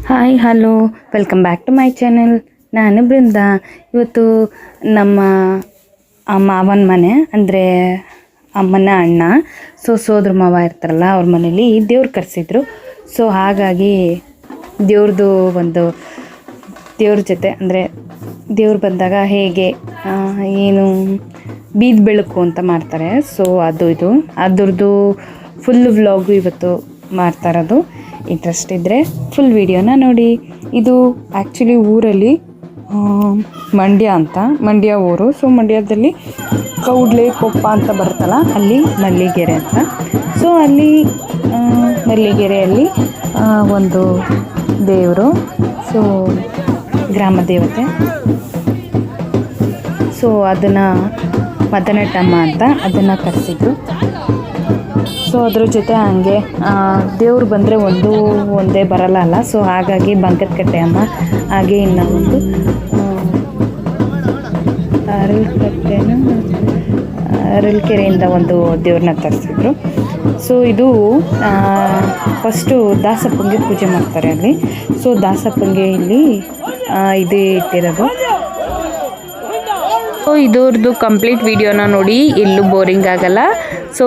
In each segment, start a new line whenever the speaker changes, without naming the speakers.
Hi hello welcome back to my channel. ನಾನು ಬೃಂದ. ಇವತ್ತು ನಮ್ಮ ಮಾವನ ಮನೆ ಅಂದರೆ ಅಮ್ಮನ ಅಣ್ಣ ಸೋದರ ಮಾವ ಇರ್ತಾರಲ್ಲ ಅವ್ರ ಮನೇಲಿ ದೇವ್ರು ಕರೆಸಿದ್ರು. ಸೊ ಹಾಗಾಗಿ ದೇವ್ರದ್ದು ಒಂದು ದೇವ್ರ ಜೊತೆ ಅಂದರೆ ದೇವ್ರು ಬಂದಾಗ ಹೇಗೆ ಏನು ಬೀದಿ ಬೆಳಕು ಅಂತ ಮಾಡ್ತಾರೆ. ಸೊ ಅದ್ರದ್ದು ಫುಲ್ ವ್ಲಾಗು ಇವತ್ತು ಮಾಡ್ತಾ ಇರೋದು. ಇಂಟ್ರೆಸ್ಟ್ ಇದ್ದರೆ ಫುಲ್ ವಿಡಿಯೋನ ನೋಡಿ. ಇದು ಆ್ಯಕ್ಚುಲಿ ಊರಲ್ಲಿ ಮಂಡ್ಯ ಊರು. ಸೊ ಮಂಡ್ಯದಲ್ಲಿ ಕೌಡ್ಲೆ ಕೊಪ್ಪ ಅಂತ ಬರುತ್ತಲ್ಲ, ಅಲ್ಲಿ ಮಲ್ಲಿಗೆರೆ ಅಂತ. ಸೊ ಅಲ್ಲಿ ಮಲ್ಲಿಗೆರೆಯಲ್ಲಿ ಒಂದು ದೇವರು, ಸೊ ಗ್ರಾಮ ದೇವತೆ. ಸೊ ಅದನ್ನು ಮದನಟಮ್ಮ ಅಂತ ಅದನ್ನು ಕರೆಸಿದ್ರು. ಸೊ ಅದ್ರ ಜೊತೆ ಹಾಗೆ ದೇವ್ರು ಬಂದರೆ ಒಂದೇ ಬರಲ್ಲ ಅಲ್ಲ. ಸೊ ಹಾಗಾಗಿ ಬಂಕದಕಟ್ಟೆ ಅಮ್ಮ, ಹಾಗೆ ಇನ್ನು ಒಂದು ಅರಳಕೆರೆಯಿಂದ ಒಂದು ದೇವ್ರನ್ನ ತರಿಸಿದ್ರು. ಸೊ ಇದು ಫಸ್ಟು ದಾಸಪ್ಪಂಗೆ ಪೂಜೆ ಮಾಡ್ತಾರೆ ಅಲ್ಲಿ. ಸೊ ದಾಸಪ್ಪಂಗೆ ಇಲ್ಲಿ ಇದು ಇಟ್ಟಿರೋದು. ಸೊ ಇದ್ರದ್ದು ಕಂಪ್ಲೀಟ್ ವಿಡಿಯೋನ ನೋಡಿ, ಎಲ್ಲೂ ಬೋರಿಂಗ್ ಆಗಲ್ಲ. ಸೊ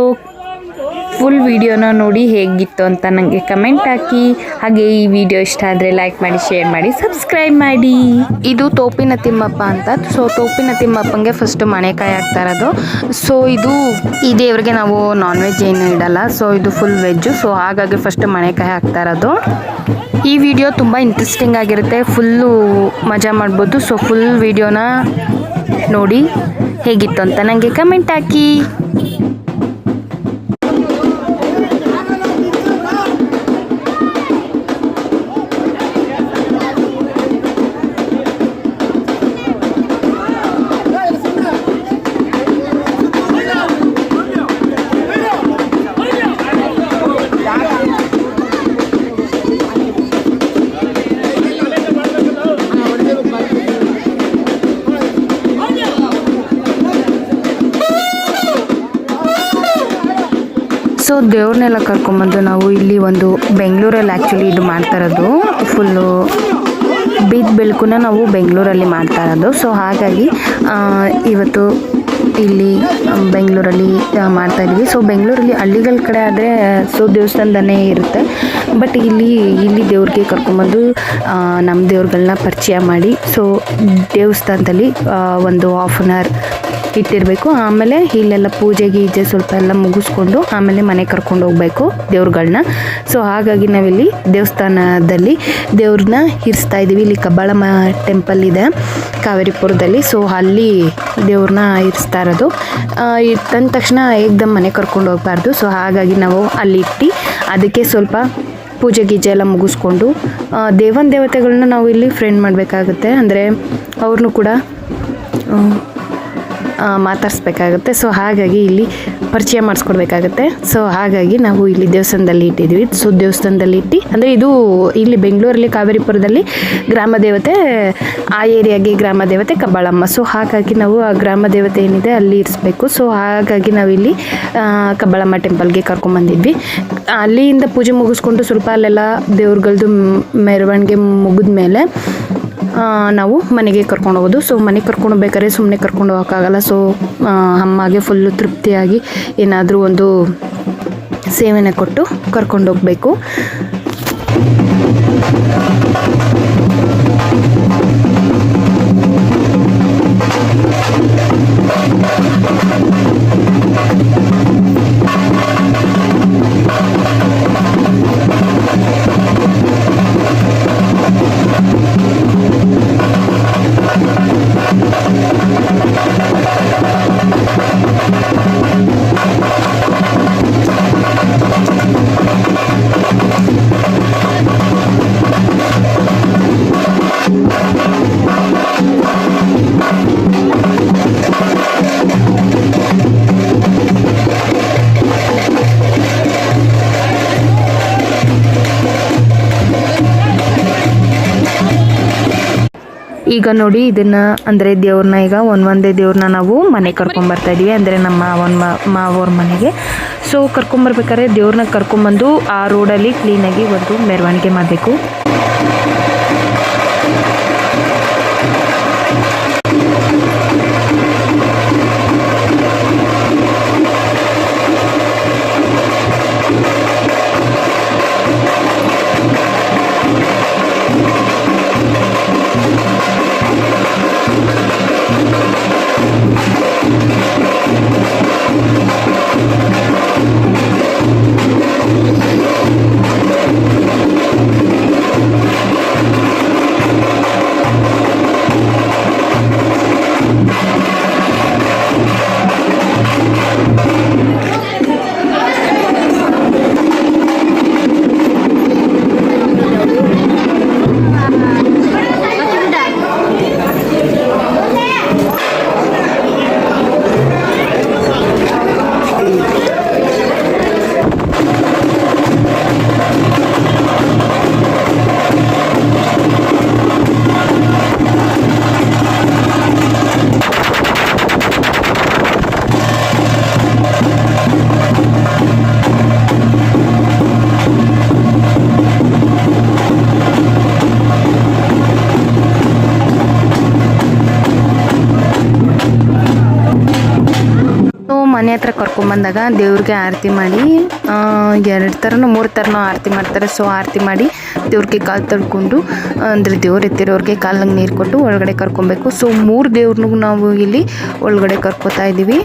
ಫುಲ್ ವಿಡಿಯೋನ ನೋಡಿ ಹೇಗಿತ್ತು ಅಂತ ನನಗೆ ಕಮೆಂಟ್ ಹಾಕಿ. ಹಾಗೆ ಈ ವಿಡಿಯೋ ಇಷ್ಟ ಆದರೆ ಲೈಕ್ ಮಾಡಿ, ಶೇರ್ ಮಾಡಿ, ಸಬ್ಸ್ಕ್ರೈಬ್ ಮಾಡಿ. ಇದು ತೋಪಿನ ತಿಮ್ಮಪ್ಪ ಅಂತ. ಸೊ ತೋಪಿನ ತಿಮ್ಮಪ್ಪಂಗೆ ಫಸ್ಟು ಮಣೆಕಾಯಿ ಹಾಕ್ತಾ ಇರೋದು. ಸೊ ಈ ದೇವ್ರಿಗೆ ನಾವು ನಾನ್ ವೆಜ್ ಏನು ಇಡಲ್ಲ. ಸೊ ಇದು ಫುಲ್ ವೆಜ್ಜು. ಸೊ ಹಾಗಾಗಿ ಫಸ್ಟ್ ಮಣೆಕಾಯಿ ಹಾಕ್ತಾ ಇರೋದು. ಈ ವಿಡಿಯೋ ತುಂಬ ಇಂಟ್ರೆಸ್ಟಿಂಗ್ ಆಗಿರುತ್ತೆ, ಫುಲ್ಲು ಮಜಾ ಮಾಡ್ಬೋದು. ಸೊ ಫುಲ್ ವಿಡಿಯೋನ ನೋಡಿ ಹೇಗಿತ್ತು ಅಂತ ನನಗೆ ಕಮೆಂಟ್ ಹಾಕಿ. ಸೊ ದೇವ್ರನ್ನೆಲ್ಲ ಕರ್ಕೊಂಬಂದು ನಾವು ಇಲ್ಲಿ ಒಂದು ಬೆಂಗಳೂರಲ್ಲಿ ಆ್ಯಕ್ಚುಲಿ ಇದು ಮಾಡ್ತಾ ಇರೋದು. ಫುಲ್ಲು ಬೀದಿ ಬೆಳಕನ್ನ ನಾವು ಬೆಂಗಳೂರಲ್ಲಿ ಮಾಡ್ತಾ ಇರೋದು. ಸೊ ಹಾಗಾಗಿ ಇವತ್ತು ಇಲ್ಲಿ ಬೆಂಗಳೂರಲ್ಲಿ ಮಾಡ್ತಾಯಿದ್ವಿ. ಸೊ ಬೆಂಗಳೂರಲ್ಲಿ ಹಳ್ಳಿಗಳ ಕಡೆ ಆದರೆ ಸೊ ದೇವಸ್ಥಾನದನೇ ಇರುತ್ತೆ. ಬಟ್ ಇಲ್ಲಿ ದೇವ್ರಿಗೆ ಕರ್ಕೊಂಬಂದು ನಮ್ಮ ದೇವ್ರುಗಳನ್ನ ಪರಿಚಯ ಮಾಡಿ, ಸೊ ದೇವಸ್ಥಾನದಲ್ಲಿ ಒಂದು ಹಾಫ್ ಆನ್ ಅವರ್ ಇಟ್ಟಿರಬೇಕು. ಆಮೇಲೆ ಇಲ್ಲೆಲ್ಲ ಪೂಜೆ ಗೀಜೆ ಸ್ವಲ್ಪ ಎಲ್ಲ ಮುಗಿಸ್ಕೊಂಡು ಆಮೇಲೆ ಮನೆ ಕರ್ಕೊಂಡು ಹೋಗಬೇಕು ದೇವ್ರುಗಳನ್ನ. ಸೊ ಹಾಗಾಗಿ ನಾವಿಲ್ಲಿ ದೇವಸ್ಥಾನದಲ್ಲಿ ದೇವ್ರನ್ನ ಇರಿಸ್ತಾ ಇದ್ದೀವಿ. ಇಲ್ಲಿ ಕಬ್ಬಾಳಮ್ಮ ಟೆಂಪಲ್ ಇದೆ ಕಾವೇರಿಪುರದಲ್ಲಿ. ಸೊ ಅಲ್ಲಿ ದೇವ್ರನ್ನ ಇರಿಸ್ತಾ ಇರೋದು. ತಂದ ತಕ್ಷಣ ಏಕ್ದಮ್ ಮನೆ ಕರ್ಕೊಂಡು ಹೋಗಬಾರ್ದು. ಸೊ ಹಾಗಾಗಿ ನಾವು ಅಲ್ಲಿ ಇಟ್ಟು ಅದಕ್ಕೆ ಸ್ವಲ್ಪ ಪೂಜೆ ಗೀಜೆ ಎಲ್ಲ ಮುಗಿಸ್ಕೊಂಡು ದೇವತೆಗಳನ್ನ ನಾವು ಇಲ್ಲಿ ಫ್ರೆಂಡ್ ಮಾಡಬೇಕಾಗುತ್ತೆ. ಅಂದರೆ ಅವ್ರನ್ನೂ ಕೂಡ ಮಾತಾಡಿಸ್ಬೇಕಾಗುತ್ತೆ. ಸೊ ಹಾಗಾಗಿ ಇಲ್ಲಿ ಪರಿಚಯ ಮಾಡಿಸ್ಕೊಡ್ಬೇಕಾಗತ್ತೆ. ಸೊ ಹಾಗಾಗಿ ನಾವು ಇಲ್ಲಿ ದೇವಸ್ಥಾನದಲ್ಲಿ ಇಟ್ಟಿದ್ವಿ. ಸೊ ದೇವಸ್ಥಾನದಲ್ಲಿ ಇಟ್ಟು ಅಂದರೆ ಇದು ಇಲ್ಲಿ ಬೆಂಗಳೂರಲ್ಲಿ ಕಾವೇರಿಪುರದಲ್ಲಿ ಗ್ರಾಮ ದೇವತೆ, ಆ ಏರಿಯಾಗೆ ಗ್ರಾಮ ದೇವತೆ ಕಬ್ಬಾಳಮ್ಮ. ಸೊ ಹಾಗಾಗಿ ನಾವು ಆ ಗ್ರಾಮ ದೇವತೆ ಏನಿದೆ ಅಲ್ಲಿ ಇರಿಸ್ಬೇಕು. ಸೊ ಹಾಗಾಗಿ ನಾವಿಲ್ಲಿ ಕಬ್ಬಾಳಮ್ಮ ಟೆಂಪಲ್ಗೆ ಕರ್ಕೊಂಬಂದಿದ್ವಿ. ಅಲ್ಲಿಂದ ಪೂಜೆ ಮುಗಿಸ್ಕೊಂಡು ಸ್ವಲ್ಪ ಅಲ್ಲೆಲ್ಲ ದೇವ್ರುಗಳದ್ದು ಮೆರವಣಿಗೆ ಮುಗಿದ ಮೇಲೆ ನಾವು ಮನೆಗೆ ಕರ್ಕೊಂಡು ಹೋಗೋದು. ಸೊ ಮನೆಗೆ ಕರ್ಕೊಂಡು ಹೋಗ್ಬೇಕಾದ್ರೆ ಸುಮ್ಮನೆ ಕರ್ಕೊಂಡು ಹೋಗೋಕ್ಕಾಗಲ್ಲ. ಸೊ ಅಮ್ಮಗೆ ಫುಲ್ಲು ತೃಪ್ತಿಯಾಗಿ ಏನಾದರೂ ಒಂದು ಸೇವನೆ ಕೊಟ್ಟು ಕರ್ಕೊಂಡು ಹೋಗಬೇಕು. ಈಗ ನೋಡಿ ಇದನ್ನು ಅಂದರೆ ದೇವ್ರನ್ನ ಈಗ ಒಂದೇ ದೇವ್ರನ್ನ ನಾವು ಮನೆಗೆ ಕರ್ಕೊಂಬರ್ತಾ ಇದ್ದೀವಿ. ಅಂದರೆ ನಮ್ಮ ಮಾವವ್ರ ಮನೆಗೆ. ಸೊ ಕರ್ಕೊಂಬರ್ಬೇಕಾದ್ರೆ ದೇವ್ರನ್ನ ಕರ್ಕೊಂಬಂದು ಆ ರೋಡಲ್ಲಿ ಕ್ಲೀನಾಗಿ ಒಂದು ಮೆರವಣಿಗೆ ಮಾಡಬೇಕು. ಮನೆ ಹತ್ರ ಕರ್ಕೊಂಬಂದಾಗ ದೇವ್ರಿಗೆ ಆರತಿ ಮಾಡಿ 2 ಥರನೋ 3 ಥರನೋ ಆರತಿ ಮಾಡ್ತಾರೆ. ಸೊ ಆರತಿ ಮಾಡಿ ದೇವ್ರಿಗೆ ಕಾಲು ತೊಳ್ಕೊಂಡು ಅಂದರೆ ದೇವ್ರು ಎತ್ತಿರೋರಿಗೆ ಕಾಲಿಗೆ ನೀರು ಕೊಟ್ಟು ಒಳಗಡೆ ಕರ್ಕೊಬೇಕು. ಸೊ 3 ದೇವ್ರನ್ನೂ ನಾವು ಇಲ್ಲಿ ಒಳಗಡೆ ಕರ್ಕೋತಾ ಇದ್ದೀವಿ.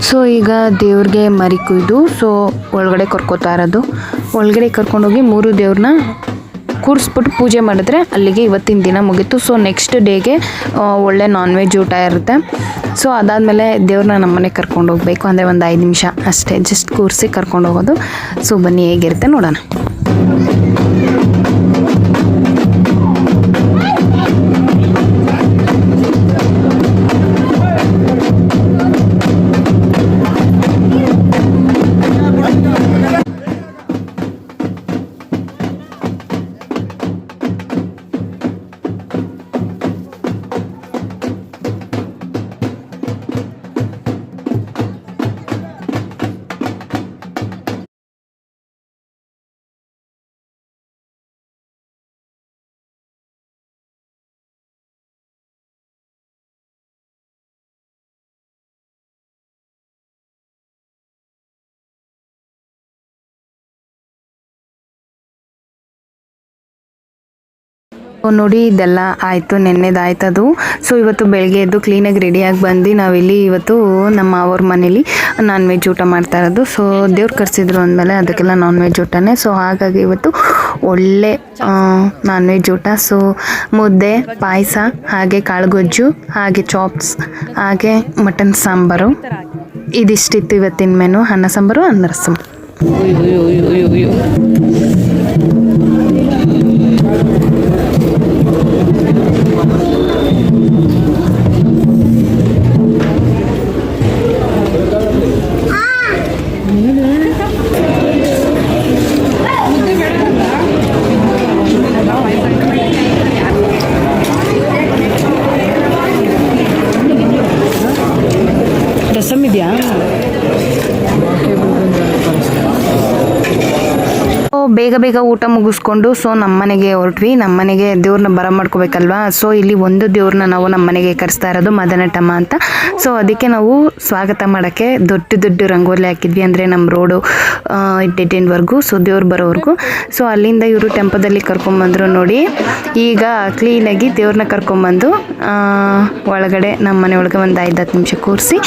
ಸೊ ಈಗ ದೇವ್ರಿಗೆ ಮರಿ ಕುಯ್ದು ಸೊ ಒಳಗಡೆ ಕರ್ಕೋತಾ ಇರೋದು. ಒಳಗಡೆ ಕರ್ಕೊಂಡೋಗಿ 3 ದೇವ್ರನ್ನ ಕೂರಿಸ್ಬಿಟ್ಟು ಪೂಜೆ ಮಾಡಿದ್ರೆ ಅಲ್ಲಿಗೆ ಇವತ್ತಿನ ದಿನ ಮುಗೀತು. ಸೊ ನೆಕ್ಸ್ಟ್ ಡೇಗೆ ಒಳ್ಳೆ ನಾನ್ ವೆಜ್ ಊಟ ಇರುತ್ತೆ. ಸೊ ಅದಾದಮೇಲೆ ದೇವ್ರನ್ನ ನಮ್ಮನೆ ಕರ್ಕೊಂಡು ಹೋಗಬೇಕು. ಅಂದರೆ ಒಂದು 5 ನಿಮಿಷ ಅಷ್ಟೇ, ಜಸ್ಟ್ ಕೂರಿಸಿ ಕರ್ಕೊಂಡು ಹೋಗೋದು. ಸೊ ಬನ್ನಿ ಹೇಗಿರುತ್ತೆ ನೋಡೋಣ. ನೋಡಿ ಇದೆಲ್ಲ ಆಯಿತು, ನೆನ್ನೆದಾಯ್ತದು. ಸೊ ಇವತ್ತು ಬೆಳಗ್ಗೆ ಎದ್ದು ಕ್ಲೀನಾಗಿ ರೆಡಿಯಾಗಿ ಬಂದು ನಾವಿಲ್ಲಿ ಇವತ್ತು ನಮ್ಮ ಅವ್ರ ಮನೇಲಿ ನಾನ್ ವೆಜ್ ಊಟ ಮಾಡ್ತಾ ಇರೋದು. ಸೊ ದೇವ್ರು ಕರೆಸಿದ್ರು ಅಂದಮೇಲೆ ಅದಕ್ಕೆಲ್ಲ ನಾನ್ ವೆಜ್ ಊಟನೇ. ಸೊ ಹಾಗಾಗಿ ಇವತ್ತು ಒಳ್ಳೆ ನಾನ್ ವೆಜ್ ಊಟ. ಸೊ ಮುದ್ದೆ, ಪಾಯಸ, ಹಾಗೆ ಕಾಳುಗೊಜ್ಜು, ಹಾಗೆ ಚಾಪ್ಸ್, ಹಾಗೆ ಮಟನ್ ಸಾಂಬಾರು, ಇದಿಷ್ಟಿತ್ತು ಇವತ್ತಿನ ಮೆನು. ಅನ್ನ ಸಾಂಬಾರು, ಅನ್ನ ರಸಂ. ರಸಮ್ ಇದೆಯಾ? ಬೇಗ ಬೇಗ ಊಟ ಮುಗಿಸ್ಕೊಂಡು ಸೊ ನಮ್ಮ ಮನೆಗೆ ಹೊರಟ್ವಿ. ನಮ್ಮ ಮನೆಗೆ ದೇವ್ರನ್ನ ಬರ ಮಾಡ್ಕೋಬೇಕಲ್ವಾ. ಸೊ ಇಲ್ಲಿ ಒಂದು ದೇವ್ರನ್ನ ನಾವು ನಮ್ಮ ಮನೆಗೆ ಕರೆಸ್ತಾ ಇರೋದು ಮದನಟಮ್ಮ ಅಂತ. ಸೊ ಅದಕ್ಕೆ ನಾವು ಸ್ವಾಗತ ಮಾಡೋಕ್ಕೆ ದೊಡ್ಡ ದೊಡ್ಡ ರಂಗೋಲಿ ಹಾಕಿದ್ವಿ, ಅಂದರೆ ನಮ್ಮ ರೋಡು ಡೆಡ್ ಎಂಡ್ವರೆಗೂ, ಸೊ ದೇವ್ರು ಬರೋವರೆಗೂ. ಸೊ ಅಲ್ಲಿಂದ ಇವರು ಟೆಂಪೋದಲ್ಲಿ ಕರ್ಕೊಂಬಂದರು ನೋಡಿ. ಈಗ ಕ್ಲೀನಾಗಿ ದೇವ್ರನ್ನ ಕರ್ಕೊಂಬಂದು ಒಳಗಡೆ ನಮ್ಮ ಮನೆ ಒಳಗೆ ಒಂದು 5-10 ನಿಮಿಷ ಕೂರಿಸಿ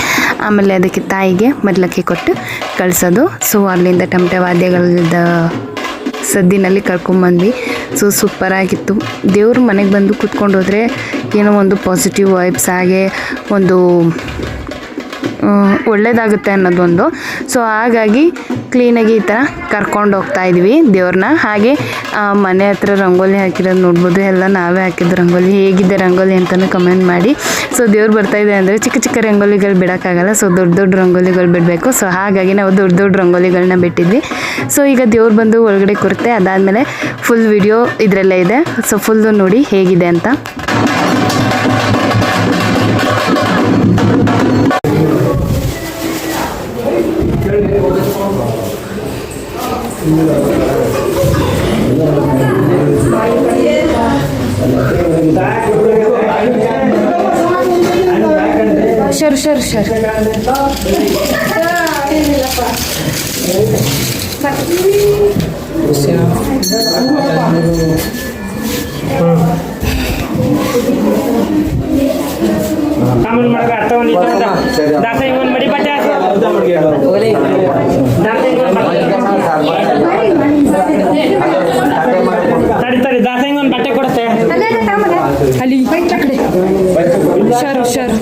ಆಮೇಲೆ ಅದಕ್ಕೆ ತಾಯಿಗೆ ಮದ್ಲಕ್ಕಿ ಕೊಟ್ಟು ಕಳಿಸೋದು. ಸೊ ಅಲ್ಲಿಂದ ಟಮಟೆ ವಾದ್ಯಗಳದ ಸದ್ದಿನಲ್ಲಿ ಕರ್ಕೊಂಬಂದ್ವಿ. ಸೊ ಸೂಪರಾಗಿತ್ತು. ದೇವ್ರ ಮನೆಗೆ ಬಂದು ಕೂತ್ಕೊಂಡು ಹೋದರೆ ಏನೋ ಒಂದು ಪಾಸಿಟಿವ್ ವೈಬ್ಸ್, ಹಾಗೆ ಒಂದು ಒಳ್ಳೆಯದಾಗುತ್ತೆ ಅನ್ನೋದೊಂದು. ಸೊ ಹಾಗಾಗಿ ಕ್ಲೀನಾಗಿ ಈ ಥರ ಕರ್ಕೊಂಡು ಹೋಗ್ತಾ ಇದ್ವಿ ದೇವ್ರನ್ನ. ಹಾಗೆ ಮನೆ ಹತ್ರ ರಂಗೋಲಿ ಹಾಕಿರೋದು ನೋಡ್ಬೋದು, ಎಲ್ಲ ನಾವೇ ಹಾಕಿದ್ದು ರಂಗೋಲಿ. ಹೇಗಿದೆ ರಂಗೋಲಿ ಅಂತಲೂ ಕಮೆಂಟ್ ಮಾಡಿ. ಸೊ ದೇವ್ರು ಬರ್ತಾಯಿದೆ ಅಂದರೆ ಚಿಕ್ಕ ಚಿಕ್ಕ ರಂಗೋಲಿಗಳು ಬಿಡೋಕ್ಕಾಗಲ್ಲ, ಸೊ ದೊಡ್ಡ ದೊಡ್ಡ ರಂಗೋಲಿಗಳು ಬಿಡಬೇಕು. ಸೊ ಹಾಗಾಗಿ ನಾವು ದೊಡ್ಡ ದೊಡ್ಡ ರಂಗೋಲಿಗಳನ್ನ ಬಿಟ್ಟಿದ್ವಿ. ಸೊ ಈಗ ದೇವ್ರು ಬಂದು ಒಳಗಡೆ ಕೂರುತ್ತೆ. ಅದಾದಮೇಲೆ ಫುಲ್ ವಿಡಿಯೋ ಇದರಲ್ಲೇ ಇದೆ, ಸೊ ಫುಲ್ಲು ನೋಡಿ ಹೇಗಿದೆ ಅಂತ. ಶರ್
ಕಾಮನ್ ಮಾಡಕ ಅರ್ಥವನ್ನ ದಾಸ ಇವನ್ ಮಡಿ ಬಟ್ಟೆ ತಡಿ ದಾಸ ಹಿಂಗೊಂದು ಬಟ್ಟೆ ಕೊಡುತ್ತೆ ಅಲ್ಲಿ ಶರ್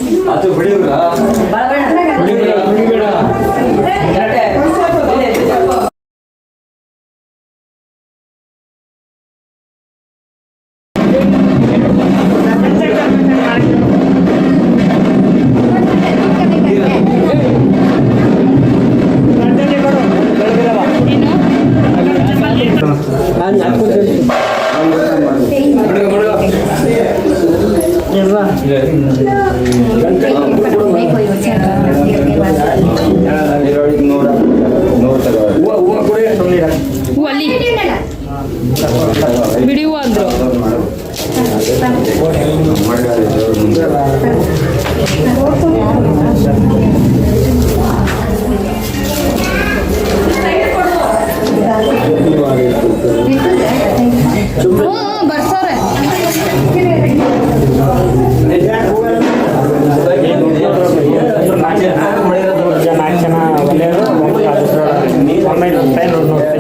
ಬಿಡಿಯುವ ಅಂದ್ರು ಬರ್ಸೋರೆ.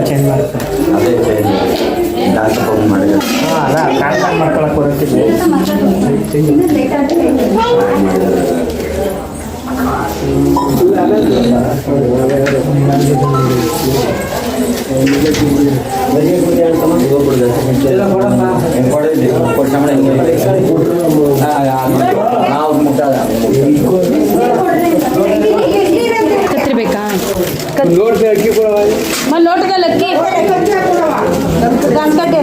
ಚೇಂಜ್ ಮಾಡ್ತಾರೆ. ಮಾಡ್ಕೊಳಕ್ ಬರುತ್ತಿದ್ದೆ. ಕತ್ರಿ ಬೇಕಾ? ಲೋಟದಲ್ಲಿ ಅಕ್ಕಿ ಗಂಟೆ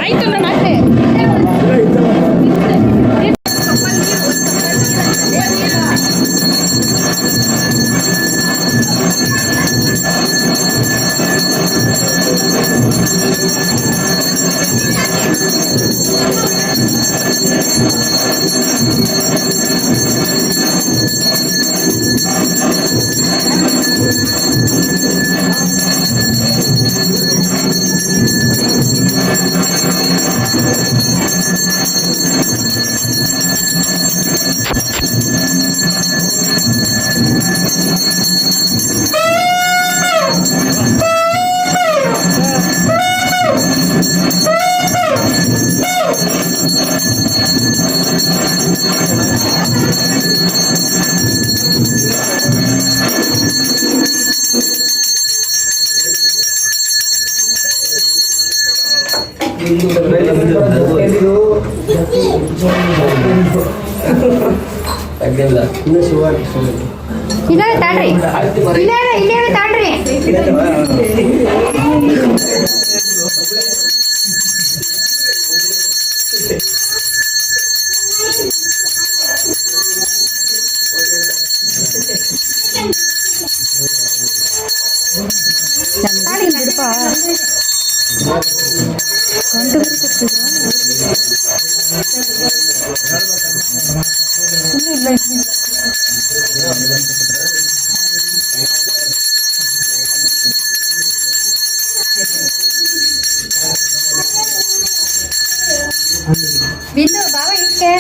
ಆಯ್ತು ನಾನು ಅಷ್ಟೇ ಇಲ್ಲೇ ತಾಡ್ರಿ ಇಲ್ಲೇ ತಾಡ್ರಿ ಬಿಂದು ಬಾವ ಇಷ್ಟೇ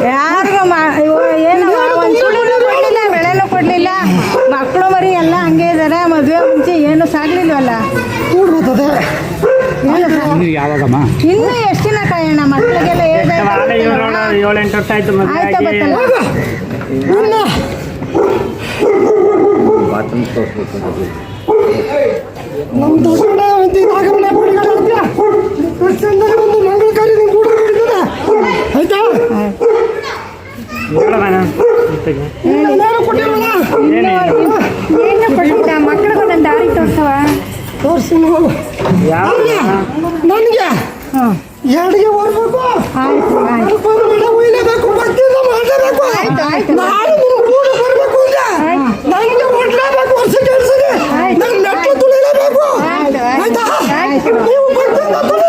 ಯಾರಿಗೂ ಏನು ಒಂದು ಸುಳಿನೂ ಕೊಡಲಿಲ್ಲ ಬೆಳೆನೂ ಕೊಡಲಿಲ್ಲ ಮಕ್ಕಳು ಮರಿ ಎಲ್ಲ ಹಂಗೆ ಇದ್ದಾರೆ ಮದುವೆ ಮುಂಚೆ ಏನು ಸಾಗಲಿಲ್ವಲ್ಲ
ಯಾವಾಗಮ್ಮ
ಇನ್ನು ಎಷ್ಟು ದಿನ ಕಾಯೋಣ ಮಕ್ಕಳಿಗೆಲ್ಲ
ಏಳೆಂಟು ವರ್ಷ ಆಯ್ತು
ಆಯ್ತಾ ಬರ್ತಲ್ಲ
ನಮ್ಮ ದಸರ ನಾಗಮನೆ ಪಡಿಗಳ ಒಂದು ಮಂಗಳ ಕಾರ್ಯ ಕೂಡ ಆಯ್ತಾ
ಮಕ್ಕಳಿಗೆ ಒಂದು ದಾರಿ ತೋರ್ಸವ
ತೋರಿಸಿ ನನಗೆ ಎರಡಿಗೆ ಓಡ್ಬೇಕು ಒಯ್ಯಲೇಬೇಕು ಭಕ್ತಿಯಿಂದ ಮಾಡಲೇಬೇಕು ನಾಳೆ ನಿಮ್ಗೆ ಕೂಡ ಬರಬೇಕು ಅಂದ್ರೆ ನನಗೆ ಹೊಡ್ಲೇಬೇಕು ವರ್ಷ ಕೆಲಸಕ್ಕೆ ನನ್ನ ನೆಟ್ಟು ತುಳಿಲೇಬೇಕು ಆಯ್ತಾ ನೀವು ಭಕ್ತಿಯಿಂದ